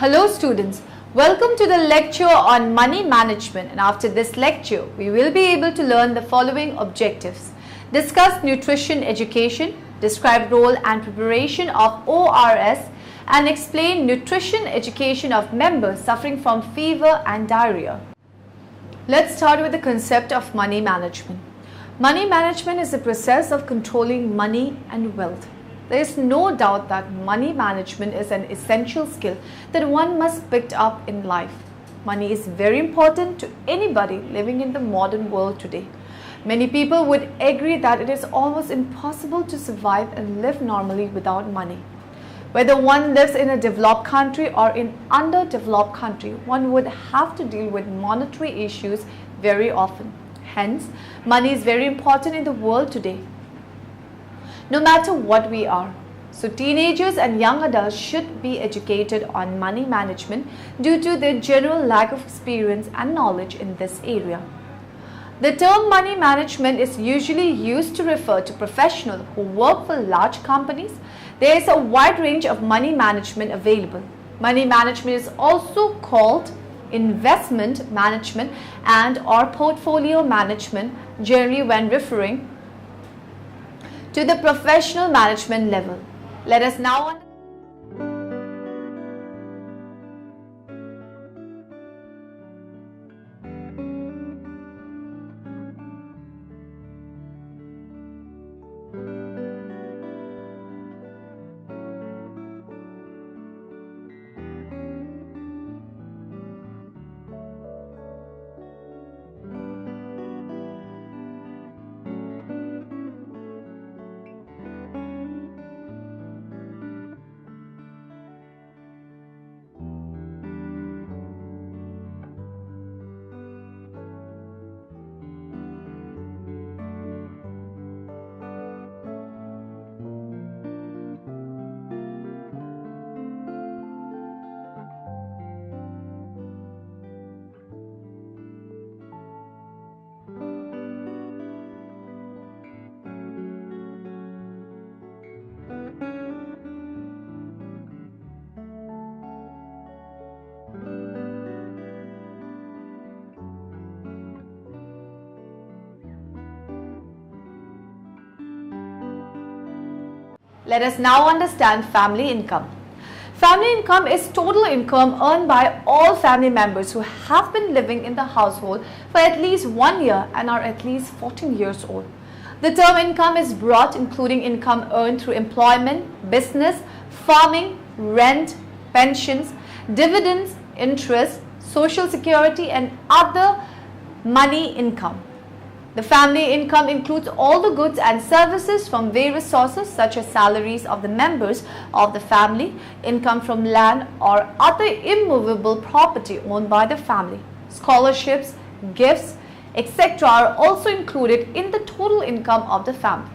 Hello students, welcome to the lecture on money management, and after this lecture we will be able to learn the following objectives. Discuss nutrition education, describe role and preparation of ORS, and explain nutrition education of members suffering from fever and diarrhea. Let's start with the concept of money management. Money management is the process of controlling money and wealth. There is no doubt that money management is an essential skill that one must pick up in life. Money is very important to anybody living in the modern world today. Many people would agree that it is almost impossible to survive and live normally without money. Whether one lives in a developed country or in underdeveloped country, one would have to deal with monetary issues very often. Hence, money is very important in the world today, no matter what we are. So teenagers and young adults should be educated on money management due to their general lack of experience and knowledge in this area. The term money management is usually used to refer to professionals who work for large companies. There is a wide range of money management available. Money management is also called investment management and or portfolio management, generally when referring to the professional management level. Let us now understand family income. Family income is total income earned by all family members who have been living in the household for at least 1 year and are at least 14 years old. The term income is broad, including income earned through employment, business, farming, rent, pensions, dividends, interest, social security, and other money income. The family income includes all the goods and services from various sources such as salaries of the members of the family, income from land or other immovable property owned by the family. Scholarships, gifts, etc. are also included in the total income of the family.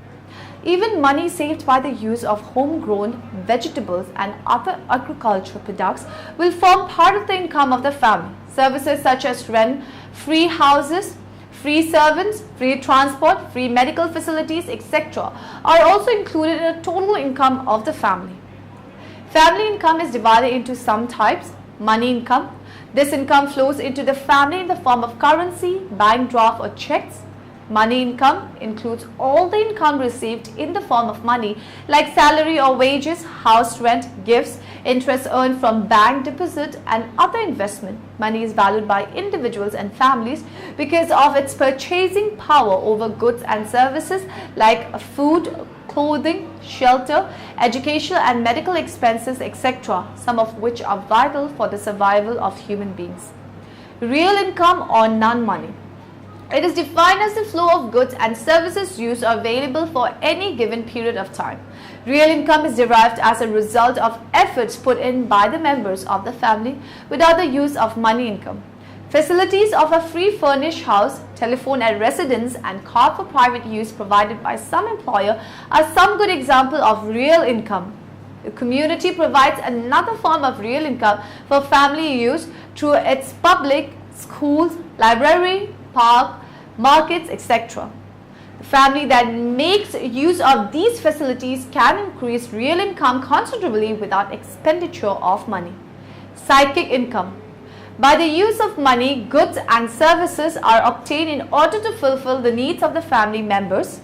Even money saved by the use of homegrown vegetables and other agricultural products will form part of the income of the family. Services such as rent, free houses, free servants, free transport, free medical facilities, etc. are also included in the total income of the family. Family income is divided into some types. Money income. This income flows into the family in the form of currency, bank draft or checks. Money income includes all the income received in the form of money like salary or wages, house rent, gifts, interest earned from bank deposit and other investment. Money is valued by individuals and families because of its purchasing power over goods and services like food, clothing, shelter, educational and medical expenses, etc., some of which are vital for the survival of human beings. Real income or non-money. It is defined as the flow of goods and services used or available for any given period of time. Real income is derived as a result of efforts put in by the members of the family without the use of money income. Facilities of a free furnished house, telephone at residence and car for private use provided by some employer are some good example of real income. The community provides another form of real income for family use through its public schools, library, park, markets, etc. The family that makes use of these facilities can increase real income considerably without expenditure of money. Psychic income. By the use of money, goods and services are obtained in order to fulfill the needs of the family members.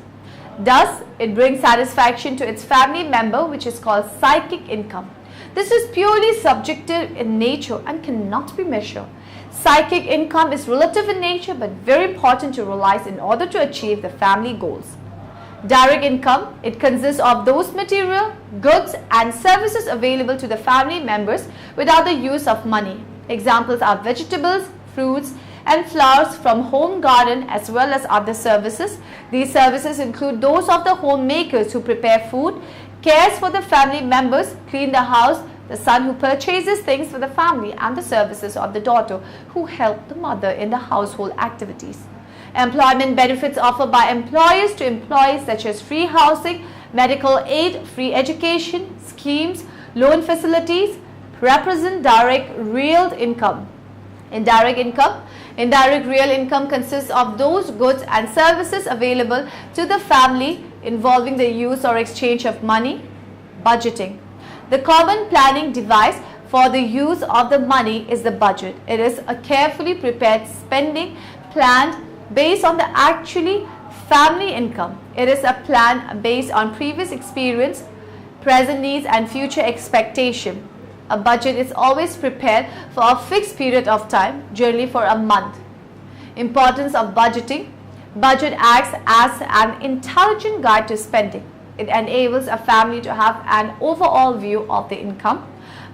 Thus, it brings satisfaction to its family member, which is called psychic income. This is purely subjective in nature and cannot be measured. Psychic income is relative in nature but very important to realize in order to achieve the family goals. Direct income, it consists of those material, goods and services available to the family members without the use of money. Examples are vegetables, fruits and flowers from home garden as well as other services. These services include those of the homemakers who prepare food, cares for the family members, clean the house, the son who purchases things for the family, and the services of the daughter who help the mother in the household activities. Employment benefits offered by employers to employees such as free housing, medical aid, free education, schemes, loan facilities represent direct real income. Indirect income. Indirect real income consists of those goods and services available to the family involving the use or exchange of money. Budgeting. The common planning device for the use of the money is the budget. It is a carefully prepared spending plan based on the actually family income. It is a plan based on previous experience, present needs and future expectation. A budget is always prepared for a fixed period of time, generally for a month. Importance of budgeting. Budget acts as an intelligent guide to spending. It enables a family to have an overall view of the income.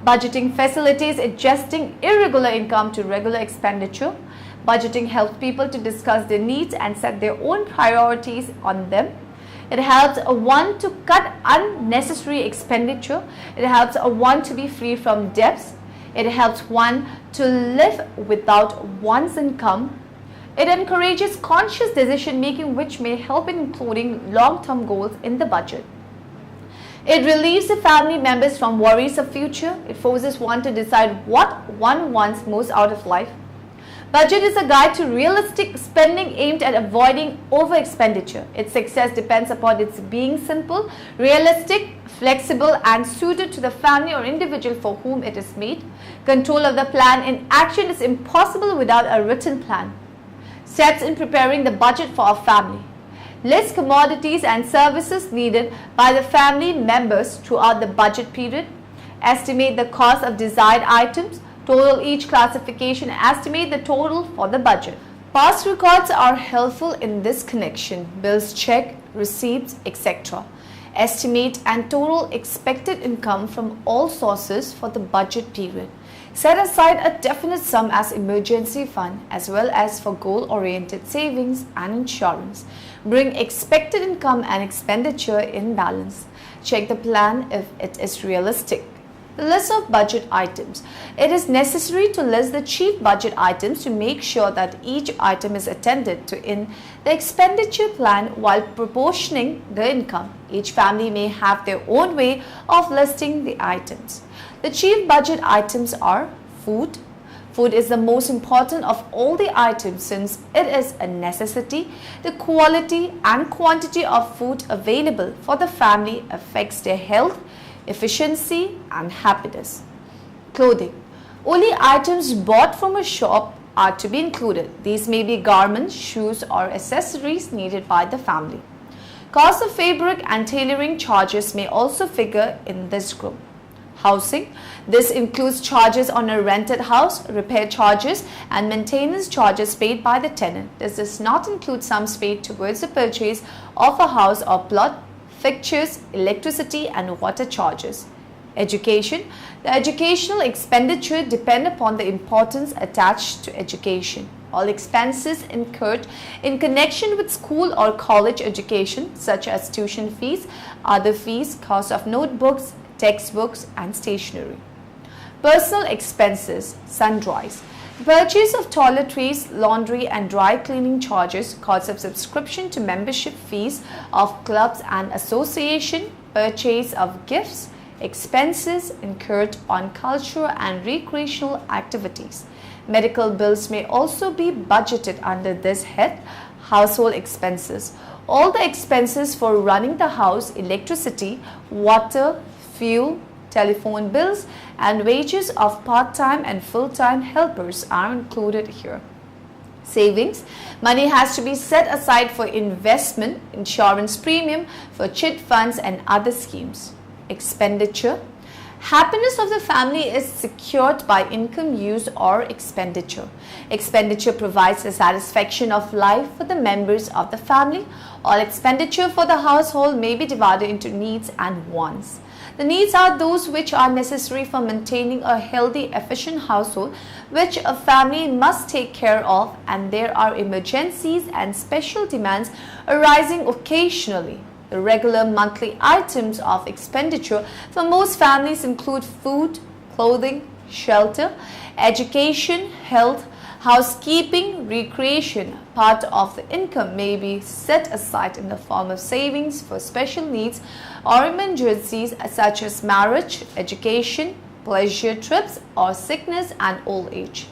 Budgeting facilitates adjusting irregular income to regular expenditure. Budgeting helps people to discuss their needs and set their own priorities on them. It helps one to cut unnecessary expenditure. It helps one to be free from debts. It helps one to live without one's income. It encourages conscious decision making, which may help in including long-term goals in the budget. It relieves the family members from worries of future. It forces one to decide what one wants most out of life. Budget is a guide to realistic spending aimed at avoiding over expenditure. Its success depends upon its being simple, realistic, flexible and suited to the family or individual for whom it is made. Control of the plan in action is impossible without a written plan. Steps in preparing the budget for a family. List commodities and services needed by the family members throughout the budget period. Estimate the cost of desired items. Total each classification and estimate the total for the budget. Past records are helpful in this connection. Bills check, receipts, etc. Estimate and total expected income from all sources for the budget period. Set aside a definite sum as emergency fund as well as for goal-oriented savings and insurance. Bring expected income and expenditure in balance. Check the plan if it is realistic. The list of budget items. It is necessary to list the chief budget items to make sure that each item is attended to in the expenditure plan while proportioning the income. Each family may have their own way of listing the items. The chief budget items are food. Food is the most important of all the items since it is a necessity. The quality and quantity of food available for the family affects their health, efficiency and happiness. Clothing. Only items bought from a shop are to be included. These may be garments, shoes or accessories needed by the family. Cost of fabric and tailoring charges may also figure in this group. Housing. This includes charges on a rented house, repair charges and maintenance charges paid by the tenant. This does not include sums paid towards the purchase of a house or plot, fixtures, electricity and water charges. Education. The educational expenditure depend upon the importance attached to education. All expenses incurred in connection with school or college education such as tuition fees, other fees, cost of notebooks, textbooks and stationery. Personal expenses, sundries. The purchase of toiletries, laundry and dry cleaning charges, cost of subscription to membership fees of clubs and association, purchase of gifts, expenses incurred on cultural and recreational activities. Medical bills may also be budgeted under this head. Household expenses. All the expenses for running the house, electricity, water, fuel, telephone bills, and wages of part-time and full-time helpers are included here. Savings. Money has to be set aside for investment, insurance premium, for chit funds and other schemes. Expenditure. Happiness of the family is secured by income use or expenditure. Expenditure provides the satisfaction of life for the members of the family. All expenditure for the household may be divided into needs and wants. The needs are those which are necessary for maintaining a healthy, efficient household, which a family must take care of, and there are emergencies and special demands arising occasionally. The regular monthly items of expenditure for most families include food, clothing, shelter, education, health, housekeeping, recreation. Part of the income may be set aside in the form of savings for special needs or emergencies such as marriage, education, pleasure trips, or sickness and old age.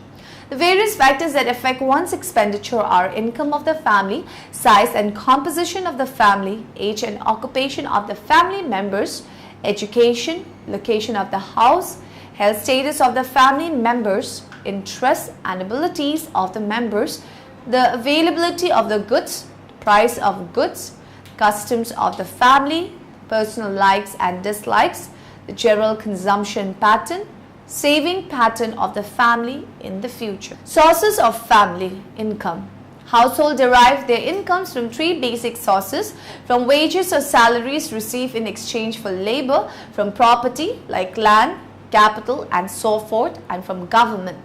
The various factors that affect one's expenditure are income of the family, size and composition of the family, age and occupation of the family members, education, location of the house, health status of the family members, interests and abilities of the members, the availability of the goods, price of goods, customs of the family, personal likes and dislikes, the general consumption pattern, saving pattern of the family in the future. Sources of family income. Household derive their incomes from three basic sources: from wages or salaries received in exchange for labor, from property like land, capital and so forth, and from government.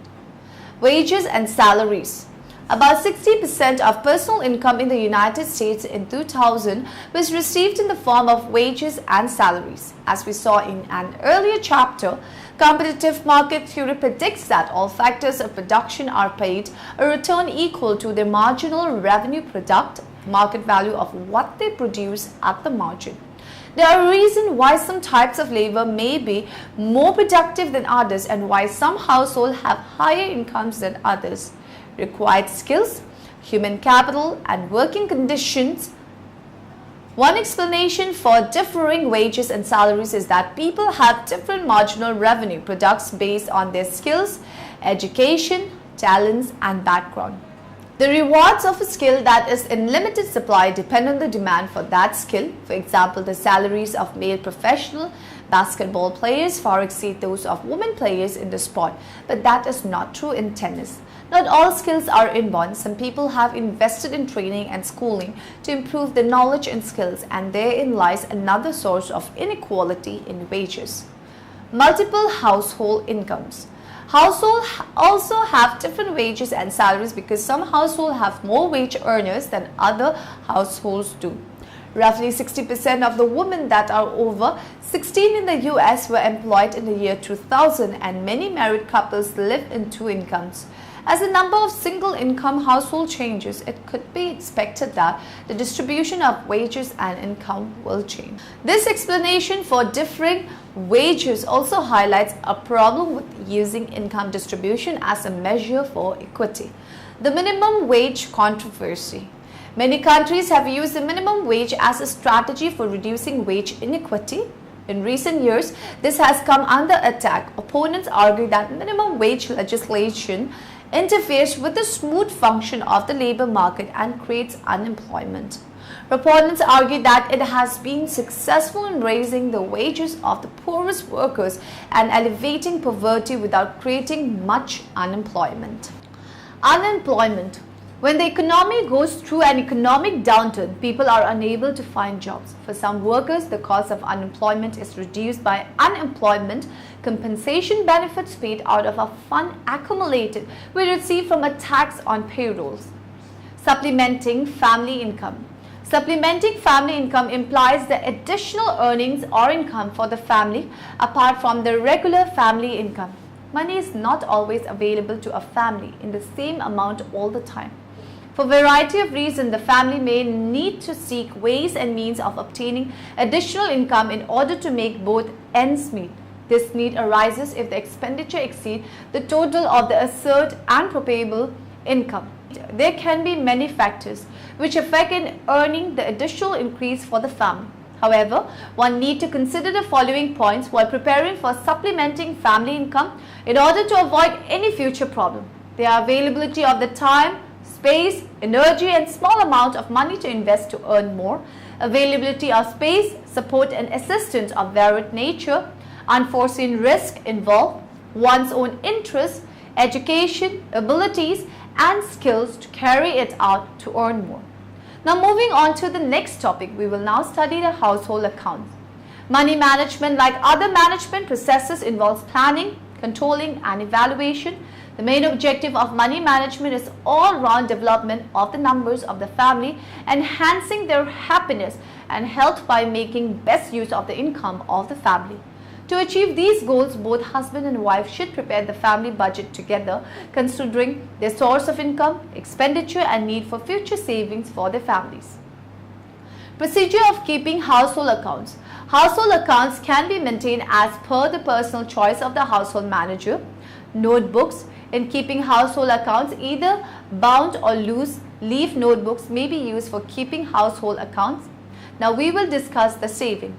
Wages and salaries. About 60% of personal income in the United States in 2000 was received in the form of wages and salaries. As we saw in an earlier chapter, competitive market theory predicts that all factors of production are paid a return equal to their marginal revenue product, market value of what they produce at the margin. There are reasons why some types of labor may be more productive than others and why some households have higher incomes than others. Required skills, human capital, and working conditions. One explanation for differing wages and salaries is that people have different marginal revenue products based on their skills, education, talents, and background. The rewards of a skill that is in limited supply depend on the demand for that skill. For example, the salaries of male professional basketball players far exceed those of women players in the sport, but that is not true in tennis. Not all skills are inborn. Some people have invested in training and schooling to improve their knowledge and skills, and therein lies another source of inequality in wages. Multiple household incomes. Households also have different wages and salaries because some households have more wage earners than other households do. Roughly 60% of the women that are over 16 in the US were employed in the year 2000, and many married couples live in two incomes. As the number of single-income households changes, it could be expected that the distribution of wages and income will change. This explanation for differing wages also highlights a problem with using income distribution as a measure for equity. The minimum wage controversy. Many countries have used the minimum wage as a strategy for reducing wage inequity. In recent years, this has come under attack. Opponents argue that minimum wage legislation interferes with the smooth function of the labor market and creates unemployment. Proponents argue that it has been successful in raising the wages of the poorest workers and elevating poverty without creating much unemployment. Unemployment. When the economy goes through an economic downturn, people are unable to find jobs. For some workers, the cause of unemployment is reduced by unemployment compensation benefits paid out of a fund accumulated we receive from a tax on payrolls. Supplementing family income. Supplementing family income implies the additional earnings or income for the family apart from the regular family income. Money is not always available to a family in the same amount all the time. For a variety of reasons, the family may need to seek ways and means of obtaining additional income in order to make both ends meet. This need arises if the expenditure exceeds the total of the assured and probable income. There can be many factors which affect in earning the additional increase for the family. However, one need to consider the following points while preparing for supplementing family income in order to avoid any future problem. The availability of the time, space, energy and small amount of money to invest to earn more, availability of space, support and assistance of varied nature, unforeseen risk involved, one's own interests, education, abilities and skills to carry it out to earn more. Now moving on to the next topic, we will now study the household accounts. Money management, like other management processes, involves planning, controlling and evaluation. The main objective of money management is all-round development of the members of the family, enhancing their happiness and health by making best use of the income of the family. To achieve these goals, both husband and wife should prepare the family budget together, considering their source of income, expenditure and need for future savings for their families. Procedure of keeping household accounts. Household accounts can be maintained as per the personal choice of the household manager. Notebooks. In keeping household accounts, either bound or loose leaf notebooks may be used for keeping household accounts. Now we will discuss the saving.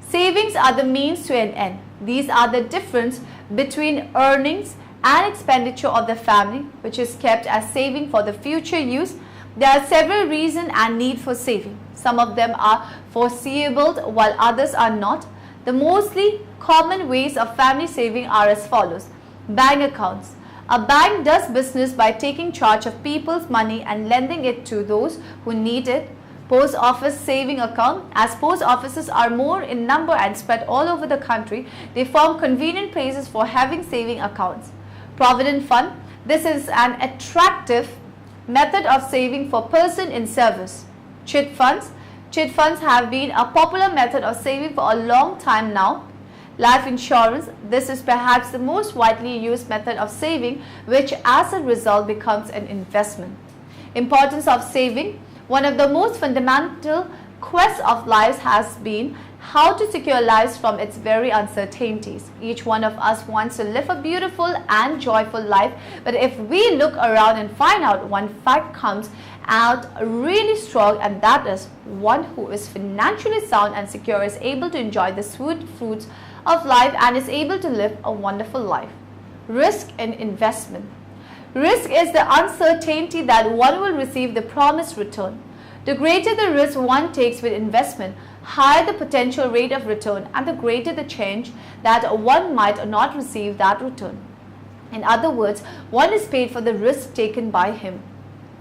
Savings are the means to an end. These are the difference between earnings and expenditure of the family, which is kept as saving for the future use. There are several reasons and need for saving. Some of them are foreseeable while others are not. The mostly common ways of family saving are as follows. Bank accounts. A bank does business by taking charge of people's money and lending it to those who need it. Post office saving account. As post offices are more in number and spread all over the country, they form convenient places for having saving accounts. Provident fund. This is an attractive method of saving for person in service. Chit funds. Chit funds have been a popular method of saving for a long time now. Life insurance. This is perhaps the most widely used method of saving, which as a result becomes an investment. Importance of saving. One of the most fundamental quests of lives has been how to secure lives from its very uncertainties. Each one of us wants to live a beautiful and joyful life, but if we look around and find out, one fact comes out really strong, and that is one who is financially sound and secure is able to enjoy the sweet fruits of life and is able to live a wonderful life. Risk in investment. Risk is the uncertainty that one will receive the promised return. The greater the risk one takes with investment, higher the potential rate of return and the greater the chance that one might not receive that return. In other words, one is paid for the risk taken by him.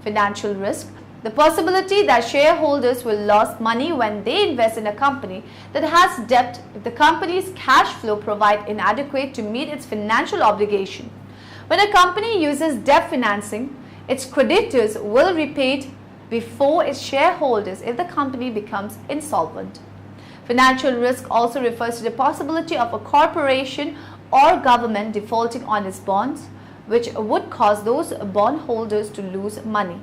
Financial risk. The possibility that shareholders will lose money when they invest in a company that has debt if the company's cash flow provide inadequate to meet its financial obligation. When a company uses debt financing, its creditors will repay it before its shareholders if the company becomes insolvent. Financial risk also refers to the possibility of a corporation or government defaulting on its bonds, which would cause those bondholders to lose money.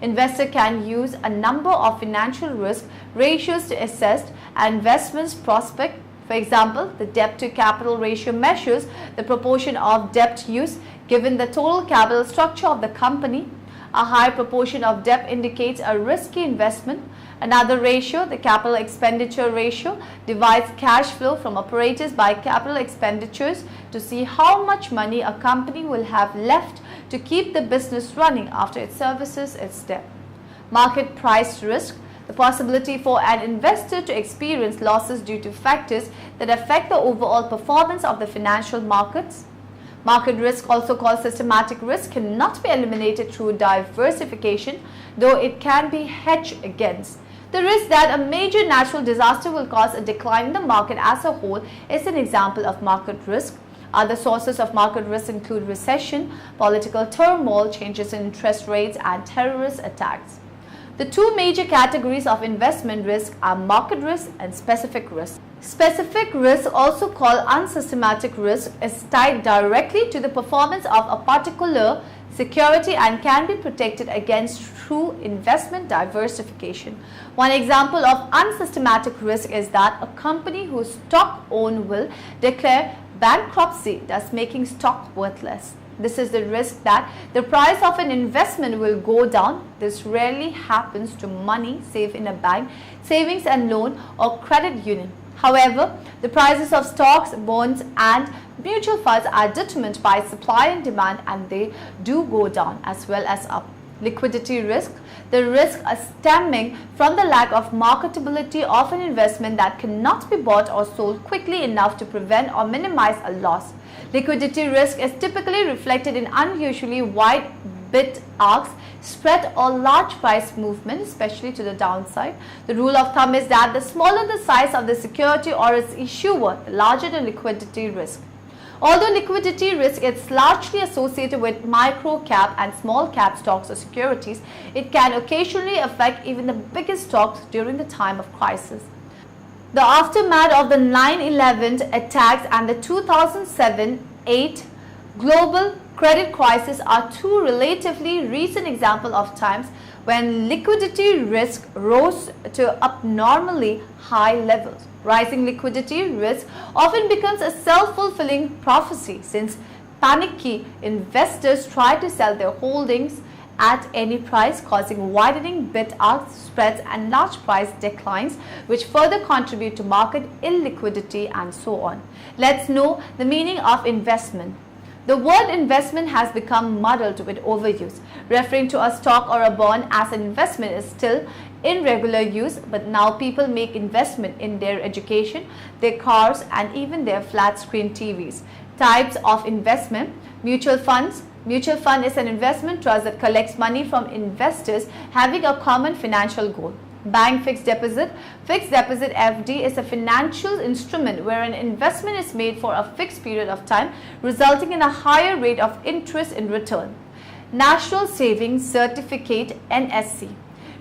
Investor can use a number of financial risk ratios to assess an investment's prospect. For example, the debt to capital ratio measures the proportion of debt used given the total capital structure of the company. A high proportion of debt indicates a risky investment. Another ratio, the capital expenditure ratio, divides cash flow from operators by capital expenditures to see how much money a company will have left to keep the business running after it services its debt. Market price risk, the possibility for an investor to experience losses due to factors that affect the overall performance of the financial markets. Market risk, also called systematic risk, cannot be eliminated through diversification, though it can be hedged against. The risk that a major natural disaster will cause a decline in the market as a whole is an example of market risk. Other sources of market risk include recession, political turmoil, changes in interest rates, and terrorist attacks. The two major categories of investment risk are market risk and specific risk. Specific risk, also called unsystematic risk, is tied directly to the performance of a particular security and can be protected against through investment diversification. One example of unsystematic risk is that a company whose stock owned will declare bankruptcy, thus making stock worthless. This is the risk that the price of an investment will go down. This rarely happens to money saved in a bank, savings and loan or credit union. However, the prices of stocks, bonds and mutual funds are determined by supply and demand, and they do go down as well as up. Liquidity risk, the risk stemming from the lack of marketability of an investment that cannot be bought or sold quickly enough to prevent or minimize a loss. Liquidity risk is typically reflected in unusually wide bid-ask spread or large price movement, especially to the downside. The rule of thumb is that the smaller the size of the security or its issuer, the larger the liquidity risk. Although liquidity risk is largely associated with micro cap and small cap stocks or securities, it can occasionally affect even the biggest stocks during the time of crisis. The aftermath of the 9/11 attacks and the 2007-8 global credit crisis are two relatively recent examples of times when liquidity risk rose to abnormally high levels. Rising liquidity risk often becomes a self-fulfilling prophecy, since panicky investors try to sell their holdings at any price, causing widening bid-ask spreads and large price declines, which further contribute to market illiquidity and so on. Let's know the meaning of investment. The word investment has become muddled with overuse. Referring to a stock or a bond as an investment is still in regular use, but now people make investment in their education, their cars and even their flat screen TVs. Types of investment: mutual funds. Mutual fund is an investment trust that collects money from investors having a common financial goal. Bank fixed deposit. Fixed deposit FD is a financial instrument where an investment is made for a fixed period of time, resulting in a higher rate of interest in return. National Savings Certificate NSC.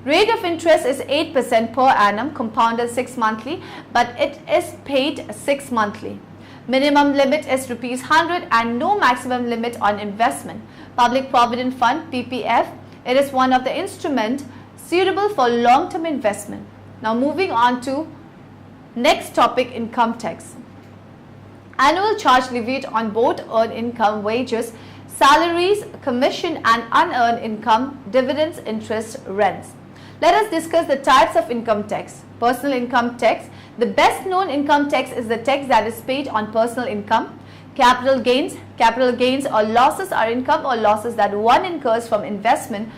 Rate of interest is 8% per annum, compounded 6 monthly, but it is paid 6 monthly. Minimum limit is ₹100 and no maximum limit on investment. Public Provident Fund PPF. It is one of the instruments suitable for long-term investment. Now moving on to next topic, income tax. Annual charge levied on both earned income, wages, salaries, commission and unearned income, dividends, interest, rents. Let us discuss the types of income tax. Personal income tax. The best known income tax is the tax that is paid on personal income. Capital gains. Capital gains or losses are income or losses that one incurs from investment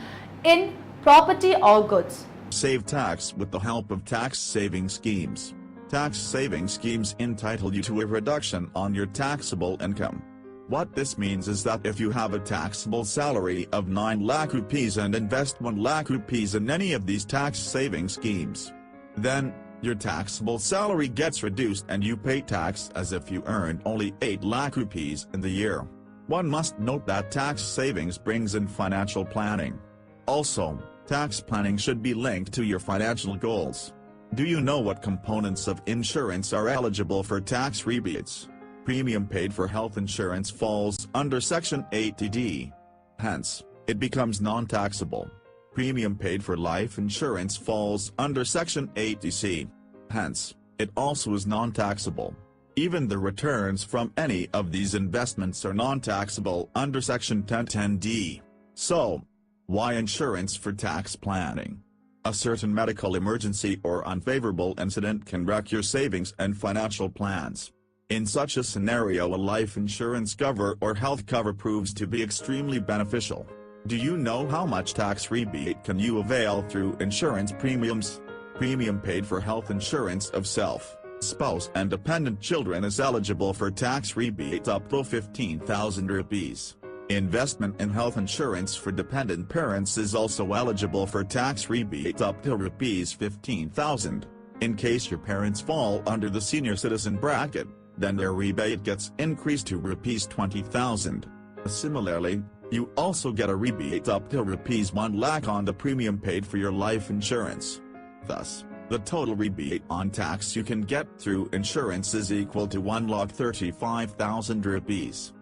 in property or goods. Save tax with the help of tax saving schemes. Tax saving schemes entitle you to a reduction on your taxable income. What this means is that if you have a taxable salary of 9 lakh rupees and invest 1 lakh rupees in any of these tax saving schemes, then your taxable salary gets reduced and you pay tax as if you earned only 8 lakh rupees in the year. One must note that tax savings brings in financial planning. Also, tax planning should be linked to your financial goals. Do you know what components of insurance are eligible for tax rebates? Premium paid for health insurance falls under Section 80D. Hence, it becomes non-taxable. Premium paid for life insurance falls under Section 80C. Hence, it also is non-taxable. Even the returns from any of these investments are non-taxable under Section 1010D. So, why insurance for tax planning? A certain medical emergency or unfavorable incident can wreck your savings and financial plans. In such a scenario, a life insurance cover or health cover proves to be extremely beneficial. Do you know how much tax rebate can you avail through insurance premiums? Premium paid for health insurance of self, spouse and dependent children is eligible for tax rebate up to 15,000 rupees. Investment in health insurance for dependent parents is also eligible for tax rebate up to rupees 15,000. In case your parents fall under the senior citizen bracket, then their rebate gets increased to rupees 20,000. Similarly, you also get a rebate up to rupees 1 lakh on the premium paid for your life insurance. Thus, the total rebate on tax you can get through insurance is equal to 1,35,000 rupees.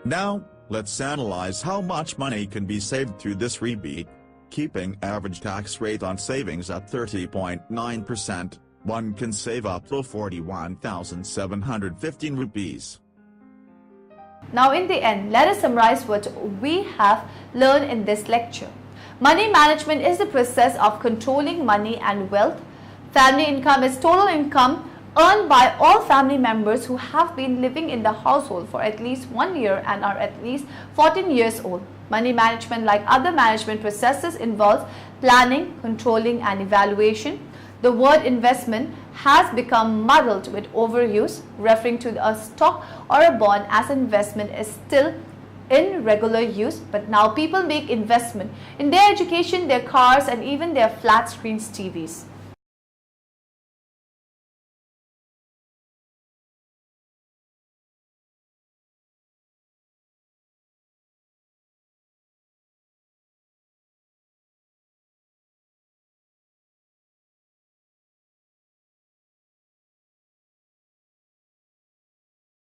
Now, let's analyze how much money can be saved through this rebate. Keeping average tax rate on savings at 30.9%, one can save up to 41,715 rupees. Now in the end, let us summarize what we have learned in this lecture. Money management is the process of controlling money and wealth. Family income is total income earned by all family members who have been living in the household for at least 1 year and are at least 14 years old. Money management, like other management processes, involves planning, controlling and evaluation. The word investment has become muddled with overuse, referring to a stock or a bond as investment is still in regular use, but now people make investment in their education, their cars and even their flat screen TVs.